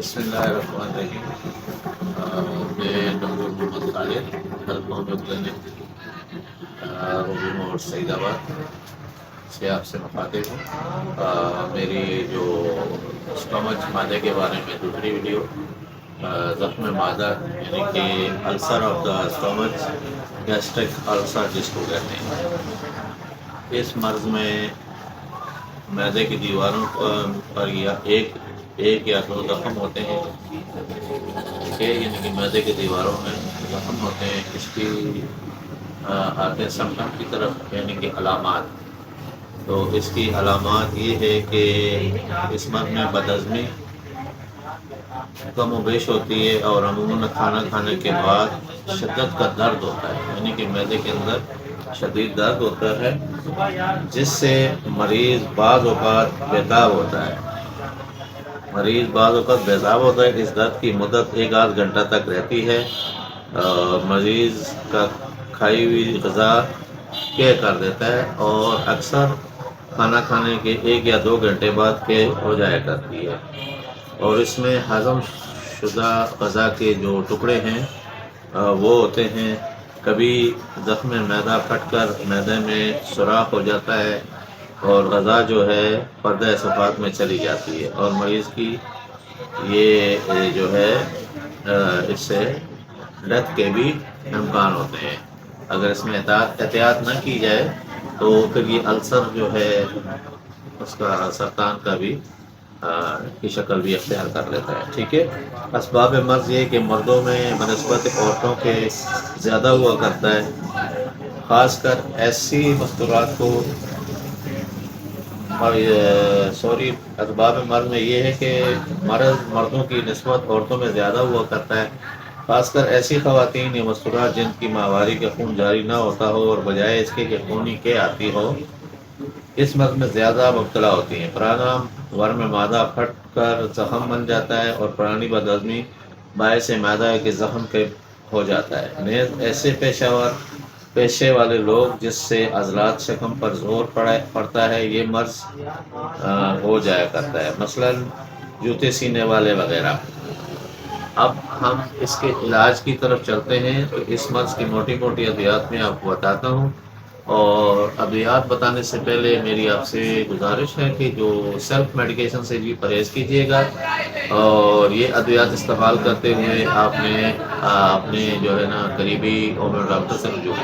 بسم اللہ الرحمن الرحیم۔ میں ڈاکٹر محمد خالد ہیلتھ کلینک روبی موڑ سعید آباد سے آپ سے مخاطب ہوں۔ میری جو اسٹمچ معدے کے بارے میں دوسری ویڈیو زخم معدہ یعنی کہ السر آف دا اسٹمچ، گیسٹرک السر جس کو کہتے ہیں، اس مرض میں معدے کی دیواروں پر یا ایک یا دو زخم ہوتے ہیں، ٹھیک ہے، یعنی کہ معدے کی دیواروں میں زخم ہوتے ہیں۔ اس کی آتے سمٹم کی طرف یعنی کہ علامات، تو اس کی علامات یہ ہے کہ اس مرض میں بدہضمی کم و بیش ہوتی ہے، اور عموماً کھانا کھانے کے بعد شدت کا درد ہوتا ہے، یعنی کہ معدے کے اندر شدید درد ہوتا ہے، جس سے مریض بعض اوقات بیتاب ہوتا ہے۔ اس درد کی مدت 1 آدھ گھنٹہ تک رہتی ہے، اور مریض کا کھائی ہوئی غذا قے کر دیتا ہے، اور اکثر کھانا کھانے کے 1 یا 2 گھنٹے بعد قے ہو جایا کرتی ہے، اور اس میں ہضم شدہ غذا کے جو ٹکڑے ہیں وہ ہوتے ہیں۔ کبھی زخم معدہ پھٹ کر معدے میں سوراخ ہو جاتا ہے، اور غذا جو ہے پردہ صفات میں چلی جاتی ہے، اور مریض کی یہ جو ہے اس سے ڈیتھ کے بھی امکان ہوتے ہیں۔ اگر اس میں احتیاط نہ کی جائے تو پھر یہ السر جو ہے اس کا سرطان کا بھی کی شکل بھی اختیار کر لیتا ہے، ٹھیک ہے۔ اسباب مرض یہ کہ مردوں میں بنسبت عورتوں کے زیادہ ہوا کرتا ہے، خاص کر ایسی مستورات کو اسباب مرض میں یہ ہے کہ مرض مردوں کی نسبت عورتوں میں زیادہ ہوا کرتا ہے، خاص کر ایسی خواتین یا مستورات جن کی ماہواری کا خون جاری نہ ہوتا ہو، اور بجائے اس کے کہ خونی کے آتی ہو، اس مرض میں زیادہ مبتلا ہوتی ہیں۔ پرانا ورم معدہ پھٹ کر زخم بن جاتا ہے، اور پرانی بدہضمی باعث معدہ کے زخم کے ہو جاتا ہے۔ نیز ایسے پیشے والے لوگ جس سے عضلات شکم پر زور پڑتا ہے، یہ مرض ہو جایا کرتا ہے، مثلا جوتے سینے والے وغیرہ۔ اب ہم اس کے علاج کی طرف چلتے ہیں، تو اس مرض کی موٹی موٹی ادویات میں آپ کو بتاتا ہوں، اور ادویات بتانے سے پہلے میری آپ سے گزارش ہے کہ جو سیلف میڈیکیشن سے بھی پرہیز کیجیے گا، اور یہ ادویات استعمال کرتے ہوئے آپ نے اپنے جو ہے نا قریبی ہومیو ڈاکٹر سے رجوع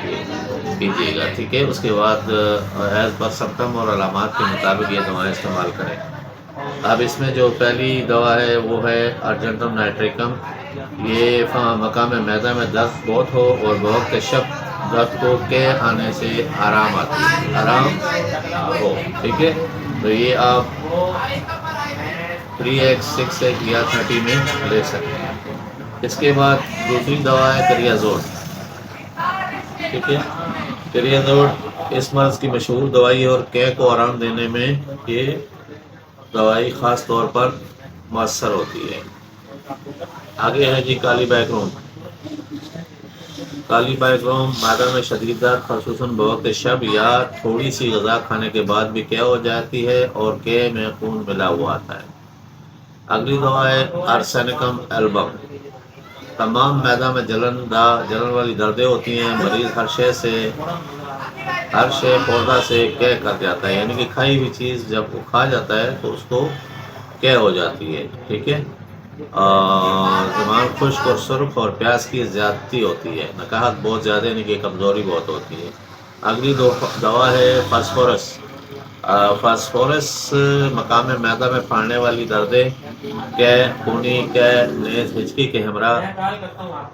کیجیے گا، ٹھیک ہے۔ اس کے بعد ایز پر سمپٹم اور علامات کے مطابق یہ دوائیں استعمال کریں۔ اب اس میں جو پہلی دوا ہے وہ ہے ارجنٹم نائٹریکم۔ یہ مقام معدہ میں درد بہت ہو اور بہت شب درد کو قے آنے سے آرام ہو، ٹھیک ہے، تو یہ آپ 3x 6x یا 30 میں لے سکتے ہیں۔ اس کے بعد دوسری دوا ہے کریازول، ٹھیک ہے۔ کریازول اس مرض کی مشہور دوائی ہے، اور قے کو آرام دینے میں یہ دوائی خاص طور پر مؤثر ہوتی ہے۔ آگے ہے جی کالی بیکروم۔ کالی بیکروم معدہ میں شدید درد خصوصاً بوقت شب یا تھوڑی سی غذا کھانے کے بعد بھی قے ہو جاتی ہے، اور قے میں خون ملا ہوا آتا ہے۔ اگلی دوا ہے ارسینکم ایلبم۔ تمام معدہ میں جلن والی دردیں ہوتی ہیں، مریض ہر شے خوردہ سے قے کر جاتا ہے، یعنی کہ کھائی ہوئی چیز جب وہ کھا جاتا ہے تو اس کو قے ہو جاتی ہے، ٹھیک ہے۔ زبان خشک اور سرخ، اور پیاس کی زیادتی ہوتی ہے، نکاہت بہت زیادہ، یعنی کہ کمزوری بہت ہوتی ہے۔ اگلی دوا ہے فاسفورس۔ فاسفورس مقام معدہ میں پھاڑنے والی دردیں، قے، خونی قے، نیز ہچکی کے ہمراہ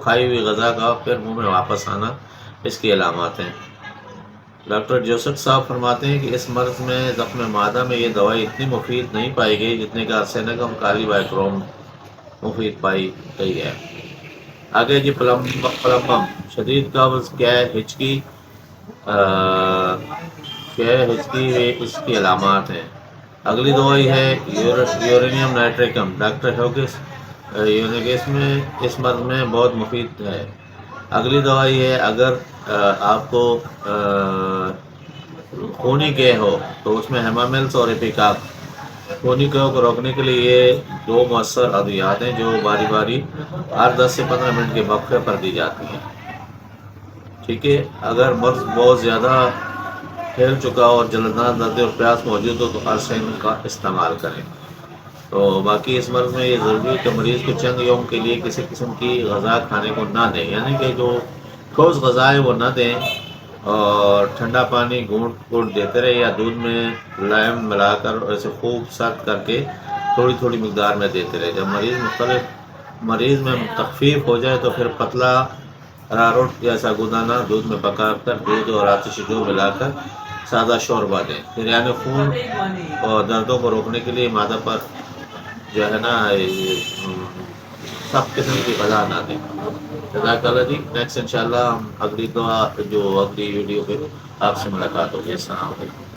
کھائی ہوئی غذا کا پھر منہ میں واپس آنا اس کی علامات ہیں۔ ڈاکٹر جوسف صاحب فرماتے ہیں کہ اس مرض میں زخم معدہ میں یہ دوائی اتنی مفید نہیں پائی گئی جتنے کہ ارسینکم کالی بیکروم مفید پائی گئی ہے۔ آگے جی پلمبم، شدید قبض، قے، ہچکی اس کی علامات ہیں۔ اگلی دوائی ہے یورینیم نائٹریکم۔ ڈاکٹر ہیوگس یونیگس میں اس مرض میں بہت مفید ہے۔ اگلی دوائی ہے اگر آپ کو خونی قے ہو تو اس میں ہیماملس اور ایپیکاک خونی کو روکنے کے لیے یہ دو مؤثر ادویات ہیں جو باری باری ہر 10 سے 15 منٹ کے وقفے پر دی جاتی ہیں. ٹھیک ہے. اگر مرض بہت زیادہ پھیل چکا اور جلدان درد اور پیاس موجود ہو تو ارسین کا استعمال کریں. تو باقی اس مرض میں یہ ضروری ہے کہ مریض کو چند یوم کے لیے کسی قسم کی غذا کھانے کو نہ دیں، یعنی کہ جو ٹھوس غذا ہے وہ نہ دیں، اور ٹھنڈا پانی گھونٹ گھونٹ دیتے رہے یا دودھ میں لائم ملا کر اسے خوب سخت کر کے تھوڑی تھوڑی مقدار میں دیتے رہے. جب مریض میں تخفیف ہو جائے تو پھر پتلا اراروٹ یا ساگودانہ دودھ میں پکا کر دودھ اور آتش جو ملا کر سادہ شوربہ دیں. پھر یعنی خون اور دردوں کو روکنے کے لیے مادہ پر جو ہے نا سب قسم کی غذا نہ دیں. جزاک اللہ جی. نیکسٹ انشاءاللہ ہم اگلی ویڈیو پہ آپ سے ملاقات ہوگی. السلام علیکم.